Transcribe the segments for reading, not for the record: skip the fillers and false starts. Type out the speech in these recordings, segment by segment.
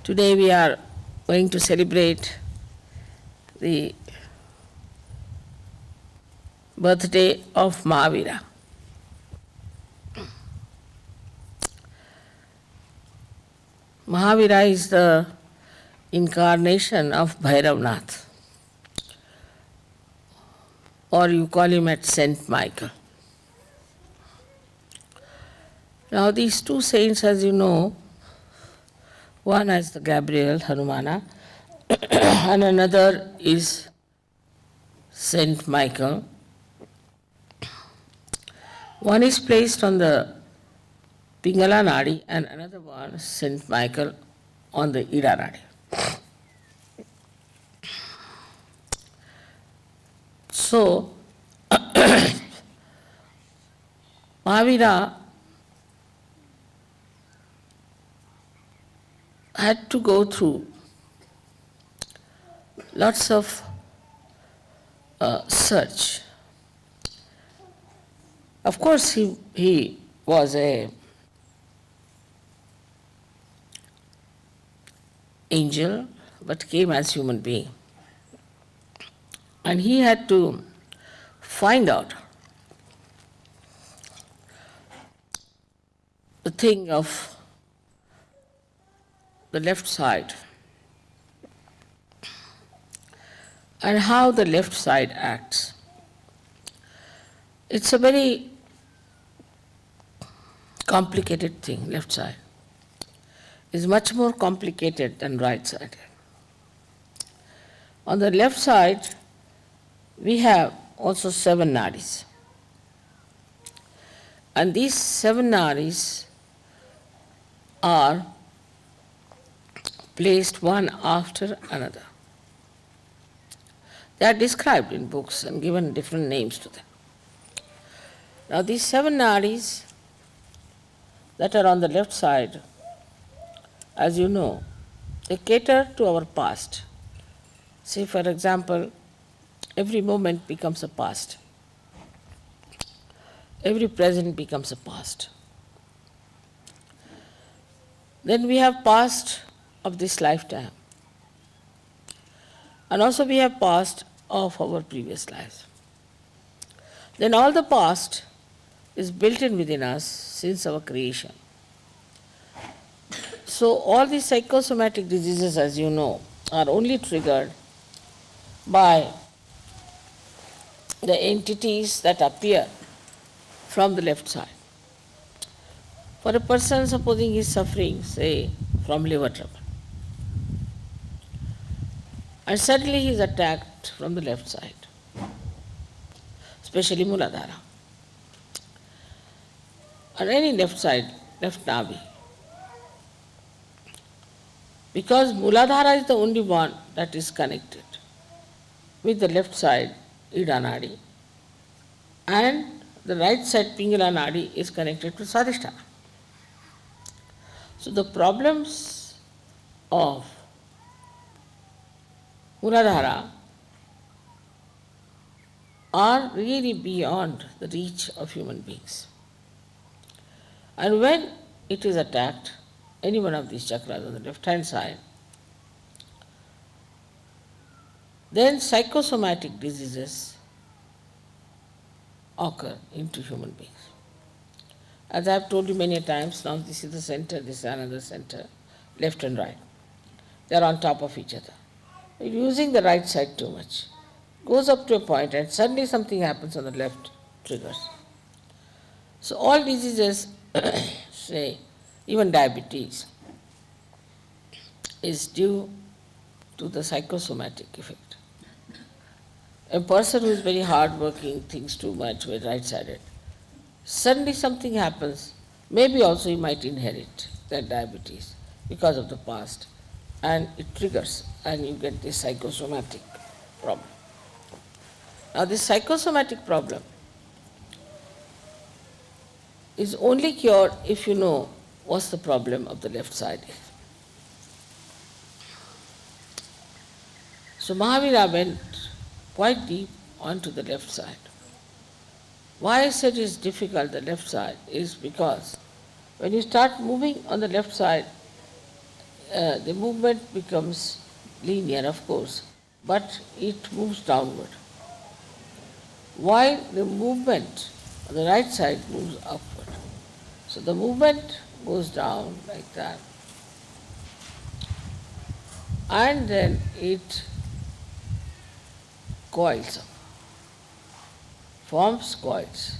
Today we are going to celebrate the birthday of Mahavira. Mahavira is the incarnation of Bhairavnath, or you call him at Saint Michael. Now these two saints, as you know, one is the Gabriel, Hanumana, and another is Saint Michael. One is placed on the Pingala Nadi and another one, Saint Michael, on the Ida Nadi. So, Mahavira had to go through lots of search. Of course, he was a angel, but came as human being. And he had to find out the thing of the left side and how the left side acts. It's a very complicated thing, left side. It's much more complicated than right side. On the left side, we have also 7 nadis. And these 7 nadis are placed one after another. They are described in books and given different names to them. Now these 7 nadis that are on the left side, as you know, they cater to our past. Say, for example, every moment becomes a past. Every present becomes a past. Then we have past of this lifetime. And also we have past of our previous lives. Then all the past is built in within us since our creation. So all these psychosomatic diseases, as you know, are only triggered by the entities that appear from the left side. For a person, supposing he is suffering, say, from liver trouble, and suddenly he is attacked from the left side, especially Muladhara, or any left side, left navi. Because Muladhara is the only one that is connected with the left side, Ida Nadi, and the right side, Pingala Nadi, is connected to Swadhisthana. So the problems of Muladhara are really beyond the reach of human beings. And when it is attacked, any one of these chakras on the left-hand side, then psychosomatic diseases occur into human beings. As I have told you many times, now this is the center, this is another center, left and right. They are on top of each other. Using the right side too much goes up to a point and suddenly something happens on the left, triggers. So all diseases, say even diabetes, is due to the psychosomatic effect. A person who is very hard-working, thinks too much, very right-sided, suddenly something happens, maybe also he might inherit that diabetes because of the past, and it triggers, and you get this psychosomatic problem. Now this psychosomatic problem is only cured if you know what's the problem of the left side is. So Mahavira went quite deep onto the left side. Why I said it's difficult, the left side, is because when you start moving on the left side, the movement becomes linear, of course, but it moves downward. While the movement on the right side moves upward. So the movement goes down like that, and then it coils up, forms coils,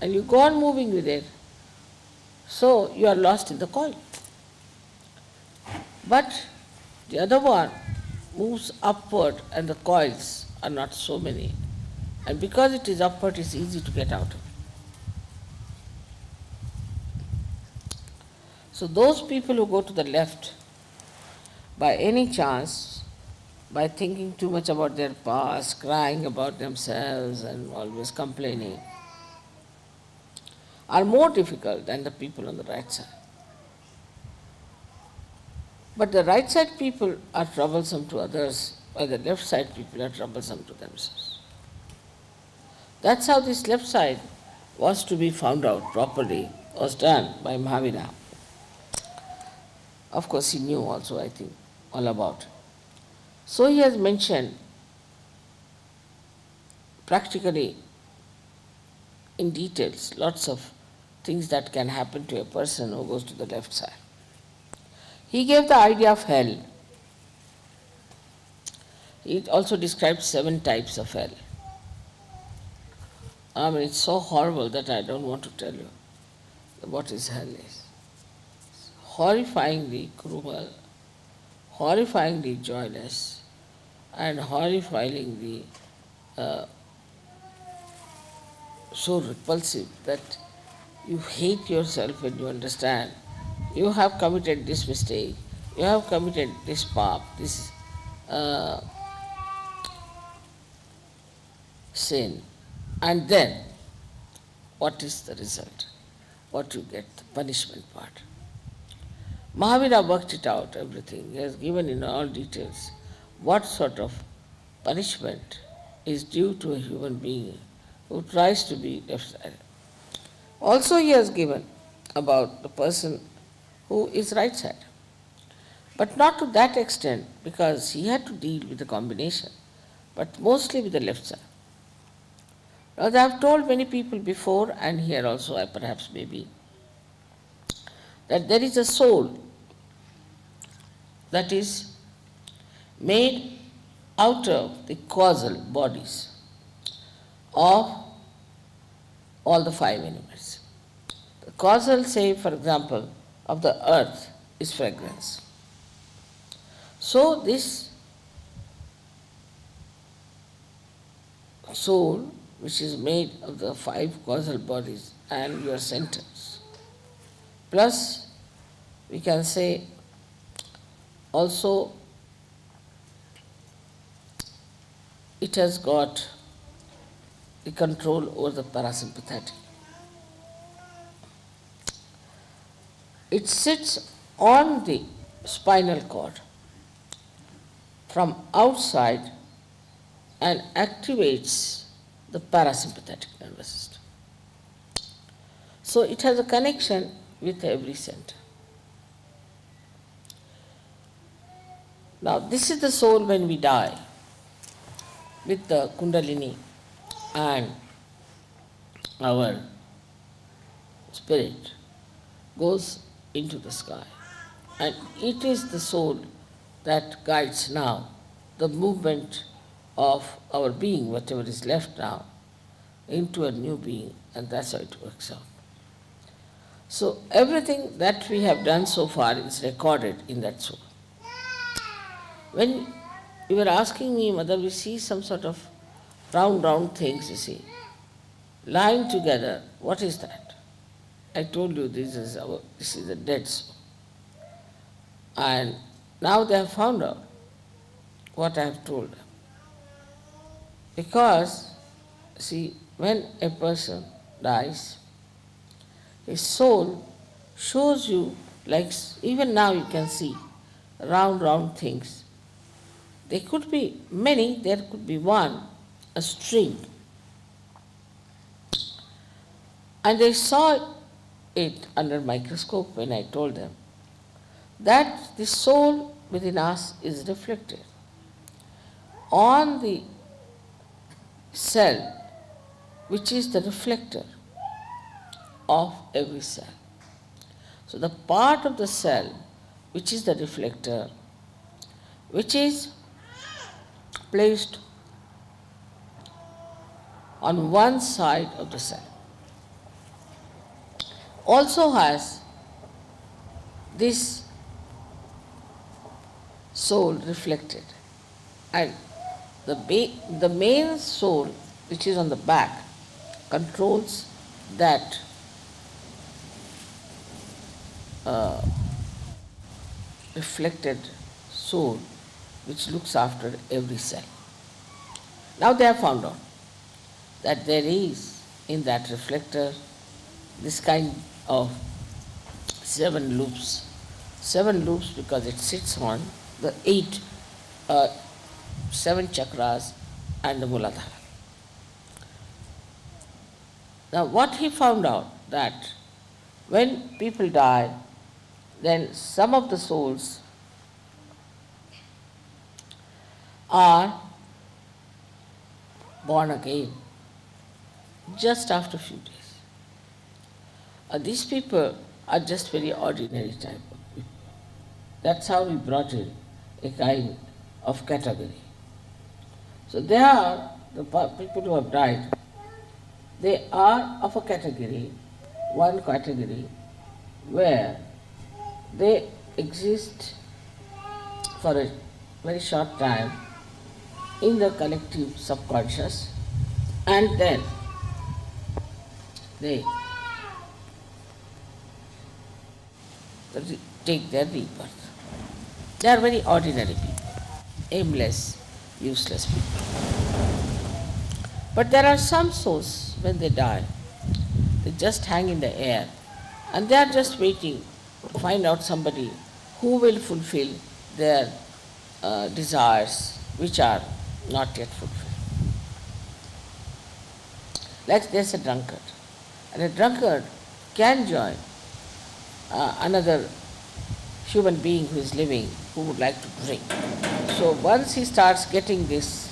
and you go on moving with it, so you are lost in the coil. But the other one moves upward and the coils are not so many, and because it is upward, it's easy to get out of it. So those people who go to the left, by any chance, by thinking too much about their past, crying about themselves and always complaining, are more difficult than the people on the right side. But the right side people are troublesome to others, while the left side people are troublesome to themselves. That's how this left side was to be found out properly, was done by Mahavira. Of course, he knew also, I think, all about it. So he has mentioned practically in details lots of things that can happen to a person who goes to the left side. He gave the idea of hell. He also described 7 types of hell. I mean, it's so horrible that I don't want to tell you what is hell is. It's horrifyingly cruel, horrifyingly joyless, and horrifyingly so repulsive that you hate yourself when you understand you have committed this mistake, you have committed this path, this sin, and then what is the result? What you get, the punishment part. Mahavira worked it out, everything. He has given in all details what sort of punishment is due to a human being who tries to be left-sided. Also he has given about the person who is right-sided, but not to that extent, because he had to deal with the combination, but mostly with the left side. Now, I have told many people before, and here also I perhaps maybe, that there is a soul that is made out of the causal bodies of all the 5 elements. The causal, say for example, of the earth is fragrance. So this soul, which is made of the 5 causal bodies and your centers, plus we can say also it has got the control over the parasympathetic. It sits on the spinal cord from outside and activates the parasympathetic nervous system. So it has a connection with every center. Now this is the soul when we die, with the Kundalini and our spirit goes into the sky. And it is the soul that guides now the movement of our being, whatever is left now, into a new being, and that's how it works out. So everything that we have done so far is recorded in that soul. When you were asking me whether we see some sort of round things, you see, lying together, what is that? I told you this is a dead soul. And now they have found out what I have told them. Because, see, when a person dies, his soul shows you, like even now you can see, round things. There could be many, there could be one, a string. And they saw it under microscope when I told them that the soul within us is reflected on the cell, which is the reflector of every cell. So the part of the cell which is the reflector, which is placed on one side of the cell, also has this soul reflected. And the main soul, which is on the back, controls that reflected soul which looks after every cell. Now they have found out that there is in that reflector this kind of 7 loops. 7 loops because it sits on the 7 chakras and the Muladhara. Now what he found out that when people die, then some of the souls are born again just after a few days. These people are just very ordinary type of people. That's how we brought in a kind of category. So they are the people who have died. They are of a category, one category, where they exist for a very short time in the collective subconscious, and then they take their rebirth. They are very ordinary people, aimless, useless people. But there are some souls, when they die, they just hang in the air and they are just waiting to find out somebody who will fulfill their desires which are not yet fulfilled. Like there's a drunkard, and a drunkard can join another human being who is living who would like to drink. So once he starts getting this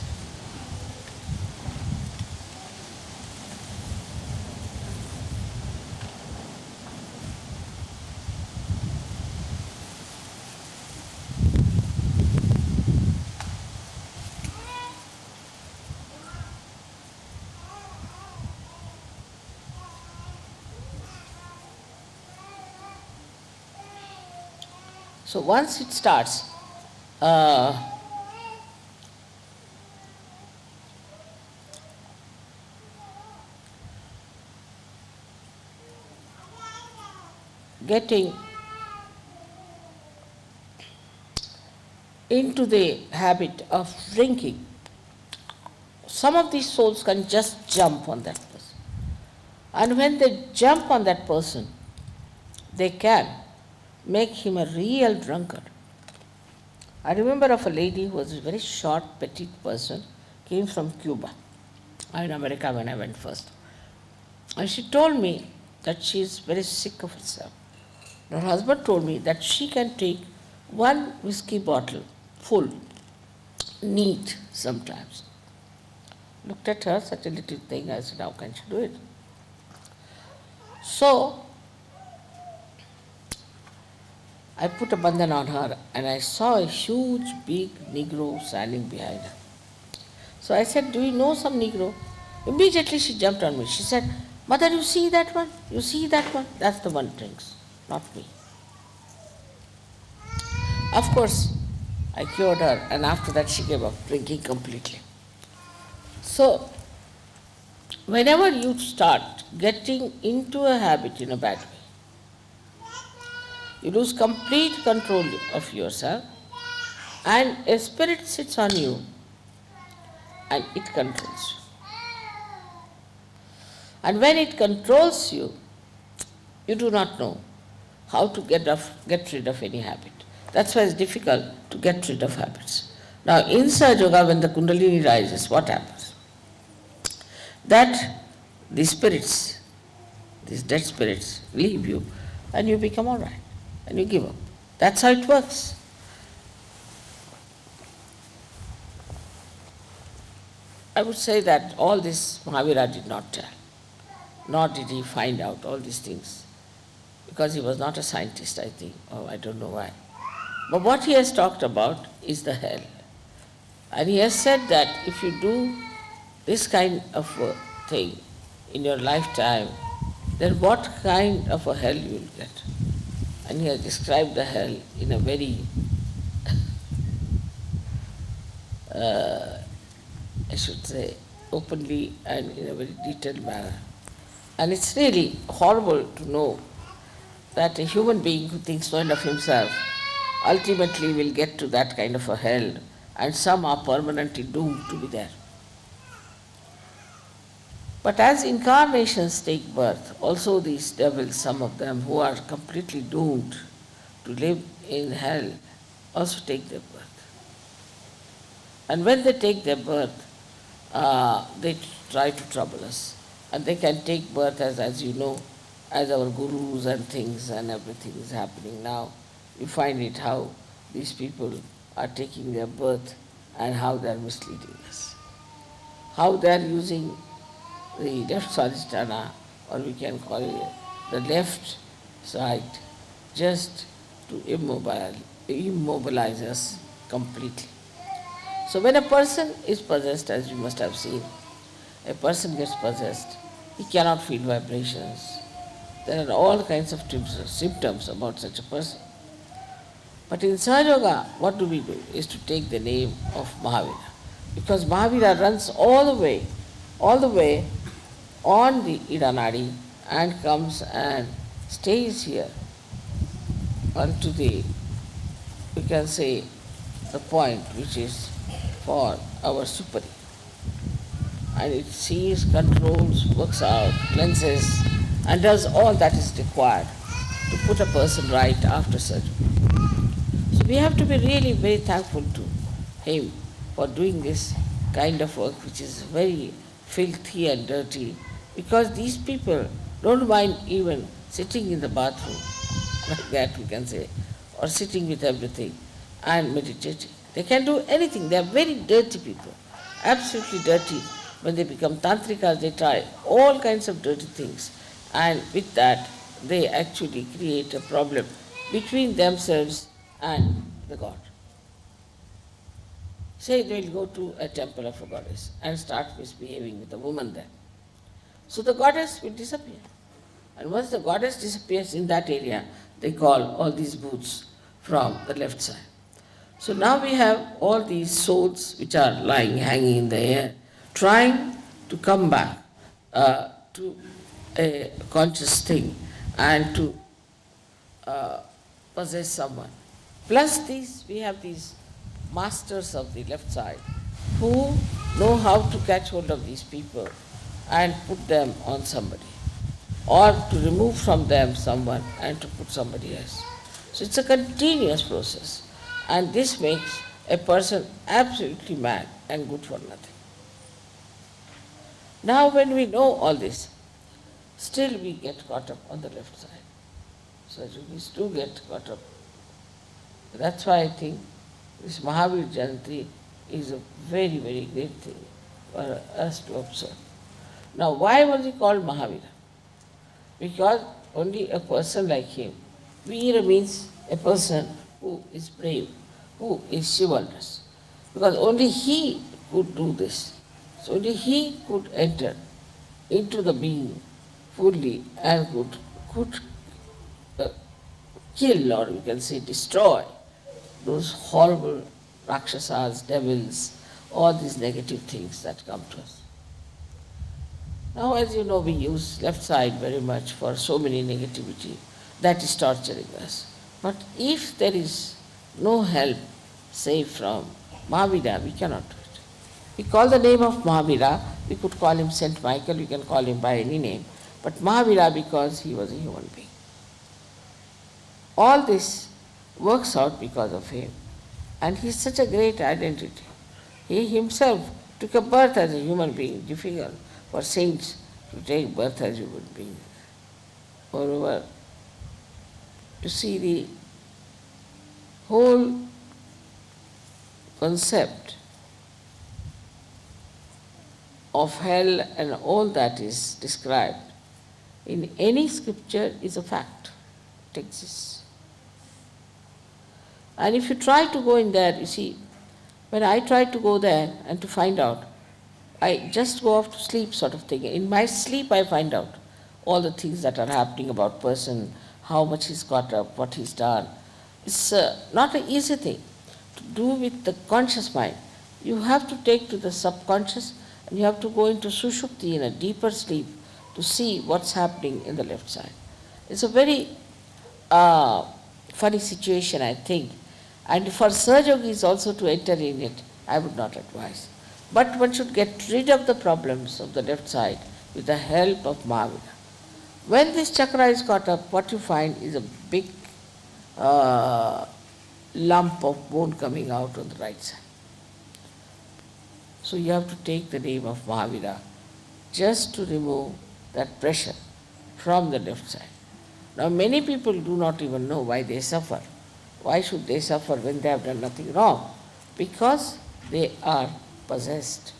So once it starts getting into the habit of drinking, some of these souls can just jump on that person. And when they jump on that person, they can make him a real drunkard. I remember of a lady who was a very short, petite person, came from Cuba, in America when I went first. And she told me that she is very sick of herself. Her husband told me that she can take 1 whiskey bottle full, neat sometimes. Looked at her, such a little thing, I said, how can she do it? So I put a bandhan on her and I saw a huge, big Negro standing behind her. So I said, do you know some Negro? Immediately she jumped on me. She said, Mother, you see that one? You see that one? That's the one who drinks, not me. Of course, I cured her, and after that she gave up drinking completely. So, whenever you start getting into a habit in a bad way, you lose complete control of yourself, and a spirit sits on you and it controls you. And when it controls you, you do not know how to get rid of any habit. That's why it's difficult to get rid of habits. Now, in Sahaja Yoga, when the Kundalini rises, what happens? That the spirits, these dead spirits, leave you and you become all right and you give up. That's how it works. I would say that all this Mahavira did not tell, nor did he find out all these things, because he was not a scientist, I think, or I don't know why. But what he has talked about is the hell. And he has said that if you do this kind of a thing in your lifetime, then what kind of a hell you will get. And he has described the hell in a very, I should say, openly and in a very detailed manner. And it's really horrible to know that a human being who thinks no end of himself ultimately will get to that kind of a hell, and some are permanently doomed to be there. But as incarnations take birth, also these devils, some of them who are completely doomed to live in hell, also take their birth. And when they take their birth, they try to trouble us. And they can take birth as you know, as our gurus and things and everything is happening now. You find it how these people are taking their birth and how they are misleading us. How they are using the left swadhisthana, or we can call it the left side, just to immobilize us completely. So when a person is possessed, as you must have seen, a person gets possessed, he cannot feel vibrations. There are all kinds of symptoms about such a person. But in Sahaja Yoga, what do? Is to take the name of Mahavira. Because Mahavira runs all the way on the Ida Nadi and comes and stays here unto the, we can say, the point which is for our superior. And it sees, controls, works out, cleanses, and does all that is required to put a person right after surgery. So we have to be really very thankful to him for doing this kind of work which is very filthy and dirty, because these people don't mind even sitting in the bathroom, like that we can say, or sitting with everything and meditating. They can do anything. They are very dirty people, absolutely dirty. When they become tantrikas, they try all kinds of dirty things, and with that they actually create a problem between themselves and the god. Say they will go to a temple of a goddess and start misbehaving with a woman there. So the goddess will disappear. And once the goddess disappears in that area, they call all these booths from the left side. So now we have all these souls which are lying, hanging in the air, trying to come back to a conscious thing and to possess someone. Plus we have these masters of the left side who know how to catch hold of these people and put them on somebody, or to remove from them someone and to put somebody else. So it's a continuous process, and this makes a person absolutely mad and good for nothing. Now when we know all this, still we get caught up on the left side. So we do get caught up. That's why I think this Mahavir Jayanti is a very, very great thing for us to observe. Now why was he called Mahavira? Because only a person like him, Veera means a person who is brave, who is chivalrous. Because only he could do this. So only he could enter into the being fully and could kill, or we can say destroy, those horrible rakshasas, devils, all these negative things that come to us. Now, as you know, we use left side very much for so many negativity. That is torturing us. But if there is no help, say from Mahavira, we cannot do it. We call the name of Mahavira, we could call him Saint Michael, we can call him by any name, but Mahavira because he was a human being. All this works out because of him. And he is such a great identity. He himself took a birth as a human being, difficult for saints to take birth as human beings. Moreover, you see whole concept of hell and all that is described in any scripture is a fact. It exists. And if you try to go in there, you see, when I try to go there and to find out, I just go off to sleep sort of thing. In my sleep I find out all the things that are happening about person, how much he's got up, what he's done. It's not an easy thing to do with the conscious mind. You have to take to the subconscious and you have to go into sushupti, in a deeper sleep, to see what's happening in the left side. It's a very funny situation, I think. And for Sahaja Yogis also to enter in it, I would not advise. But one should get rid of the problems of the left side with the help of Mahavira. When this chakra is caught up, what you find is a big lump of bone coming out on the right side. So you have to take the name of Mahavira just to remove that pressure from the left side. Now many people do not even know why they suffer. Why should they suffer when they have done nothing wrong? Because they are possessed.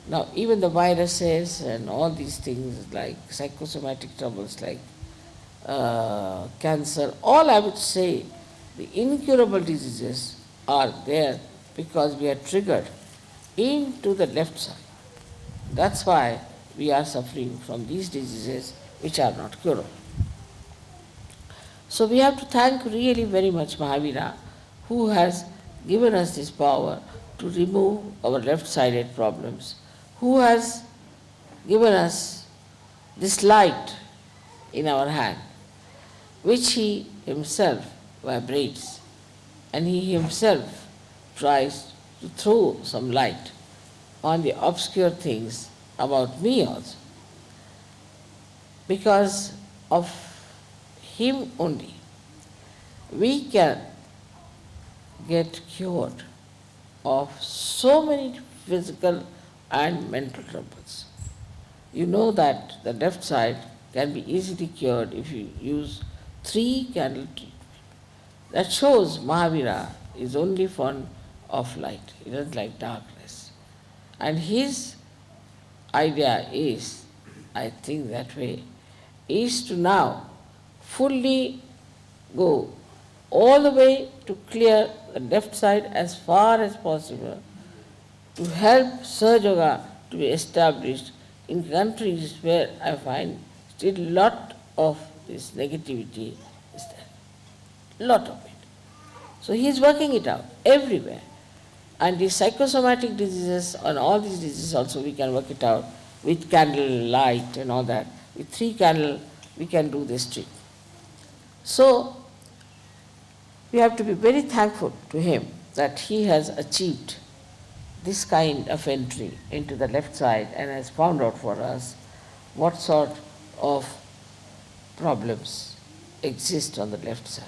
Now even the viruses and all these things like psychosomatic troubles like cancer, all I would say, the incurable diseases are there because we are triggered into the left side. That's why we are suffering from these diseases which are not curable. So we have to thank really very much Mahavira, who has given us this power to remove our left-sided problems, who has given us this light in our hand, which he himself vibrates, and he himself tries to throw some light on the obscure things about me also. Because of him only, we can get cured of so many physical and mental troubles. You know that the left side can be easily cured if you use 3 candle treatment. That shows Mahavira is only fond of light. He doesn't like darkness. And his idea is, I think that way, is to now fully go all the way to clear the left side as far as possible, to help Sahaja Yoga to be established in countries where I find still a lot of this negativity is there. Lot of it. So he is working it out everywhere. And the psychosomatic diseases and all these diseases also we can work it out with candle light and all that. With 3 candles we can do this trick. So we have to be very thankful to him that he has achieved this kind of entry into the left side and has found out for us what sort of problems exist on the left side.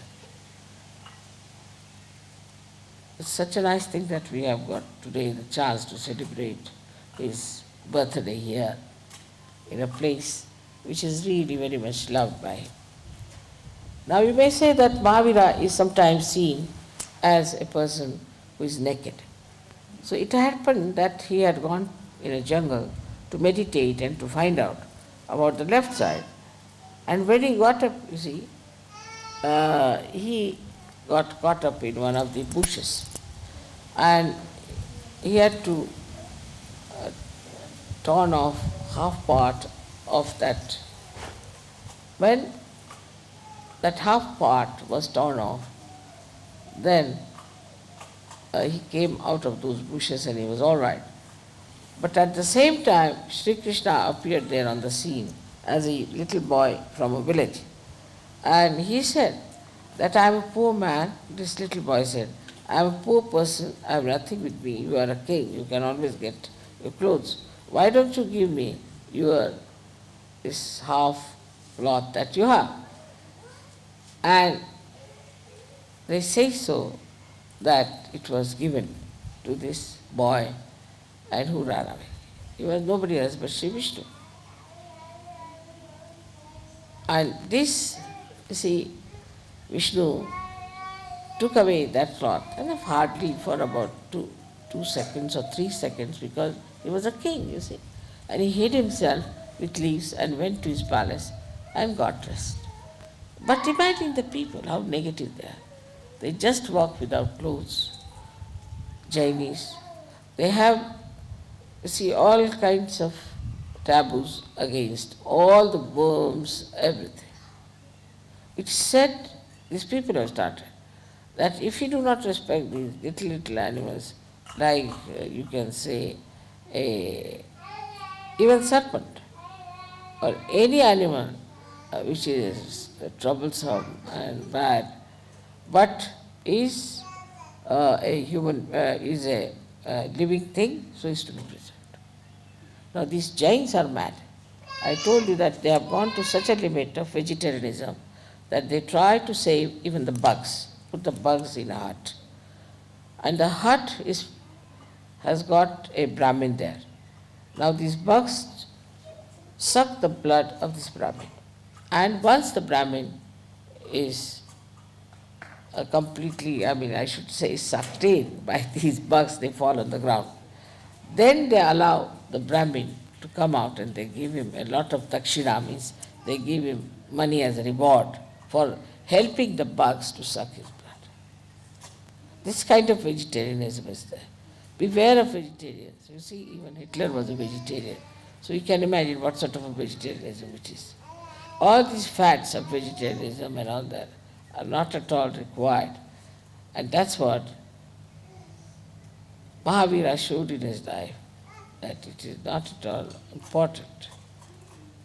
It's such a nice thing that we have got today the chance to celebrate his birthday here in a place which is really very much loved by him. Now you may say that Mahavira is sometimes seen as a person who is naked. So it happened that he had gone in a jungle to meditate and to find out about the left side. And when he got up, you see, he got caught up in one of the bushes. And he had to torn off half part of that. When that half part was torn off, then he came out of those bushes and he was all right. But at the same time, Sri Krishna appeared there on the scene as a little boy from a village. And he said that I am a poor man. This little boy said, I am a poor person, I have nothing with me. You are a king, you can always get your clothes. Why don't you give me your this half cloth that you have? And they say so that it was given to this boy and who ran away. He was nobody else but Sri Vishnu. And this, you see, Vishnu took away that cloth, and hardly for about 2 seconds or 3 seconds, because he was a king, you see. And he hid himself with leaves and went to his palace and got dressed. But imagine the people, how negative they are. They just walk without clothes. Jainis, they have, you see, all kinds of taboos against all the worms, everything. It's said, these people have started, that if you do not respect these little animals, like you can say, even serpent, or any animal which is troublesome and bad, but is a human, is a living thing, so is to be preserved. Now these Jains are mad. I told you that they have gone to such a limit of vegetarianism that they try to save even the bugs, put the bugs in a hut. And the hut has got a Brahmin there. Now these bugs suck the blood of this Brahmin. And once the Brahmin is completely, I should say, sucked in by these bugs, they fall on the ground. Then they allow the Brahmin to come out and they give him a lot of dakshina, means they give him money as a reward for helping the bugs to suck his blood. This kind of vegetarianism is there. Beware of vegetarians. You see, even Hitler was a vegetarian. So you can imagine what sort of a vegetarianism it is. All these fads of vegetarianism and all that are not at all required. And that's what Mahavira showed in his life, that it is not at all important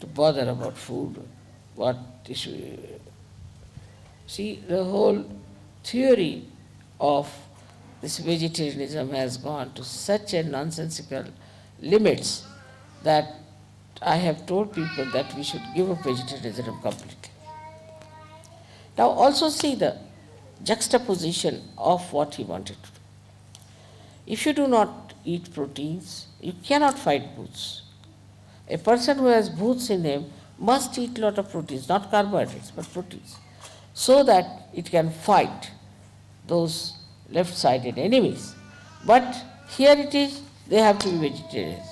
to bother about food, what issue. See, the whole theory of this vegetarianism has gone to such a nonsensical limits that I have told people that we should give up vegetarianism completely. Now also see the juxtaposition of what he wanted to do. If you do not eat proteins, you cannot fight booths. A person who has booths in him must eat a lot of proteins, not carbohydrates, but proteins, so that it can fight those left-sided enemies. But here it is, they have to be vegetarians.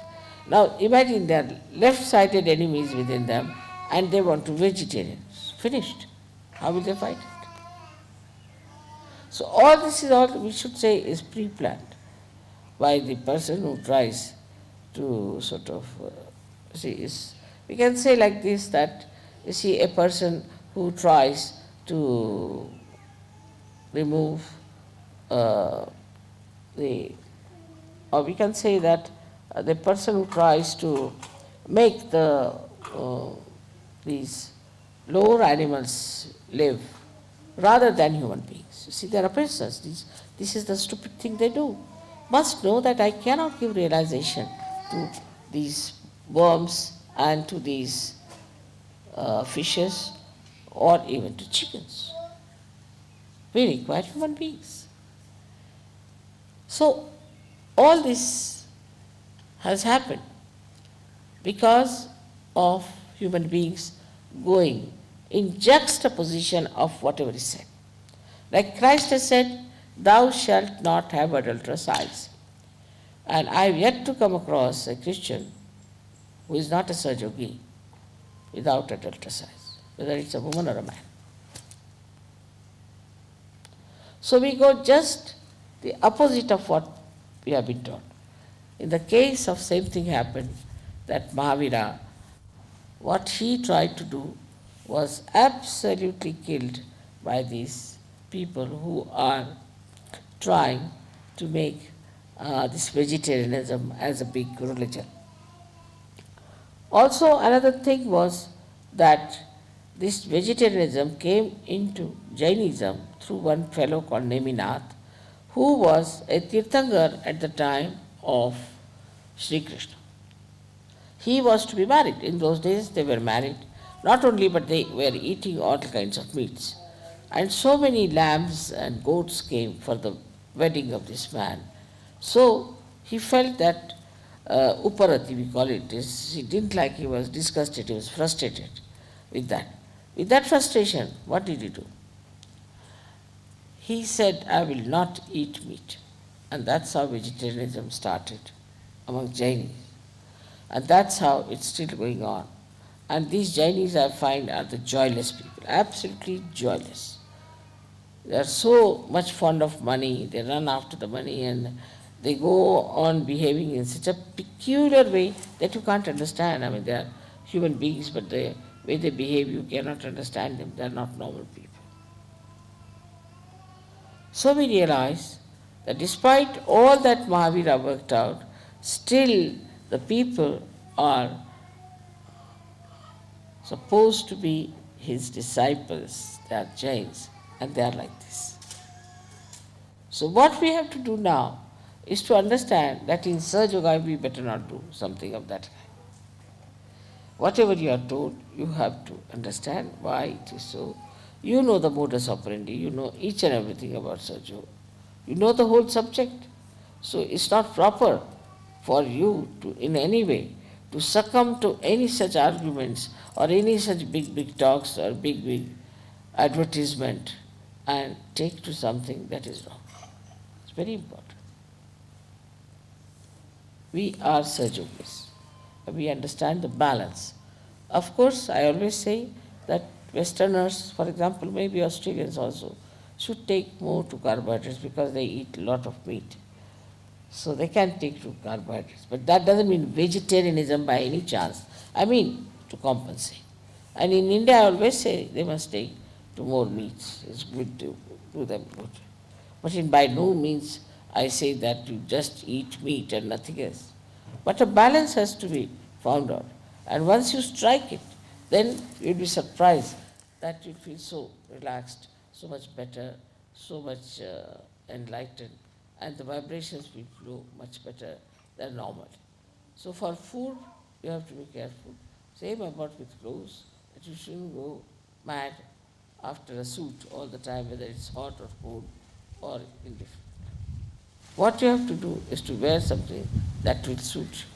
Now imagine there are left-sided enemies within them and they want to be vegetarians. Finished. How will they fight it? So all this is all, we should say, is pre-planned by the person who tries to sort of, we can say like this, that you see a person who tries to remove or we can say that the person who tries to make these lower animals live rather than human beings. You see, there are persons, this is the stupid thing they do. Must know that I cannot give realization to these worms and to these fishes or even to chickens. We require human beings. So all this has happened because of human beings going in juxtaposition of whatever is said. Like Christ has said, thou shalt not have adulterous eyes. And I have yet to come across a Christian who is not a Sahajogi without adulterous eyes, whether it's a woman or a man. So we go just the opposite of what we have been taught. In the case of same thing happened, that Mahavira, what he tried to do was absolutely killed by these people who are trying to make this vegetarianism as a big religion. Also another thing was that this vegetarianism came into Jainism through one fellow called Neminath, who was a Tirthankar at the time of Sri Krishna. He was to be married. In those days they were married, not only but they were eating all kinds of meats. And so many lambs and goats came for the wedding of this man. So he felt that Uparati, we call it, he didn't like, he was disgusted, he was frustrated with that. With that frustration, what did he do? he said, I will not eat meat. And that's how vegetarianism started among Jainis. And that's how it's still going on. And these Jainis, I find, are the joyless people, absolutely joyless. They are so much fond of money, they run after the money, and they go on behaving in such a peculiar way that you can't understand. I mean, they are human beings, but the way they behave, you cannot understand them. They are not normal people. So we realize that despite all that Mahavira worked out, still the people are supposed to be his disciples. They are Jains, and they are like this. So what we have to do now is to understand that in Sahaja Yoga we better not do something of that kind. Whatever you are told, you have to understand why it is so. You know the modus operandi, you know each and everything about Sahaja Yoga. You know the whole subject. So it's not proper for you to, in any way, to succumb to any such arguments or any such big talks or big advertisement and take to something that is wrong. It's very important. We are Sahaja Yogis. We understand the balance. Of course, I always say that Westerners, for example, maybe Australians also, should take more to carbohydrates because they eat a lot of meat. So they can take to carbohydrates. But that doesn't mean vegetarianism by any chance. I mean to compensate. And in India, I always say they must take to more meats. It's good to do them good. But by no means I say that you just eat meat and nothing else. But a balance has to be found out. And once you strike it, then you'll be surprised that you'll feel so relaxed, so much better, so much enlightened, and the vibrations will flow much better than normal. So for food, you have to be careful. Same about with clothes, that you shouldn't go mad after a suit all the time, whether it's hot or cold or indifferent. What you have to do is to wear something that will suit you.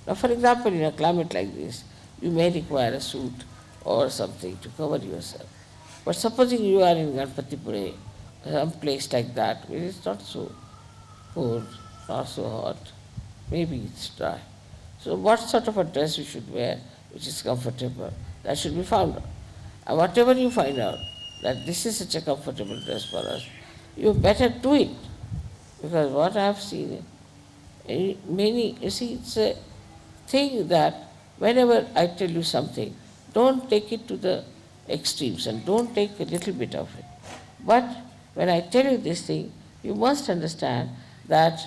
Now, for example, in a climate like this, you may require a suit or something to cover yourself. But supposing you are in Ganpatipure, some place like that, where it's not so cold, not so hot, maybe it's dry. So what sort of a dress you should wear which is comfortable, that should be found out. And whatever you find out, that this is such a comfortable dress for us, you better do it. Because what I have seen, many, you see, it's a thing that whenever I tell you something, don't take it to the extremes and don't take a little bit of it. But when I tell you this thing, you must understand that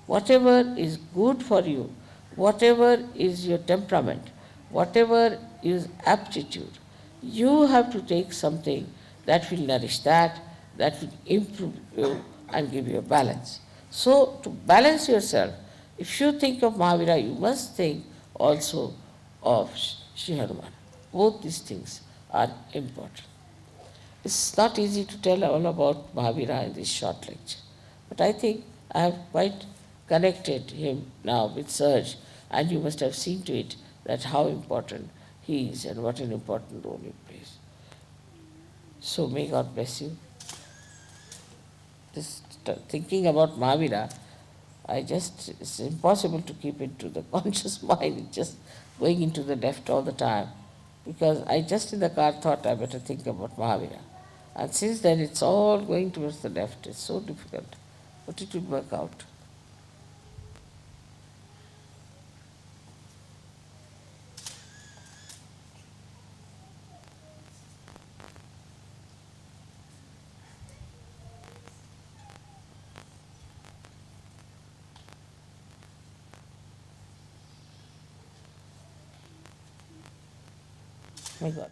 whatever is good for you, whatever is your temperament, whatever is aptitude, you have to take something that will nourish that will improve you and give you a balance. So to balance yourself, if you think of Mahavira, you must think also of Sri Hanuman. Both these things are important. It's not easy to tell all about Mahavira in this short lecture, but I think I have quite connected him now with Sahaja, and you must have seen to it that how important he is and what an important role he plays. So may God bless you. This thinking about Mahavira, it's impossible to keep it to the conscious mind. It's just going into the left all the time. Because I just in the car thought I better think about Mahavira. And since then it's all going towards the left. It's so difficult. But it will work out. My God.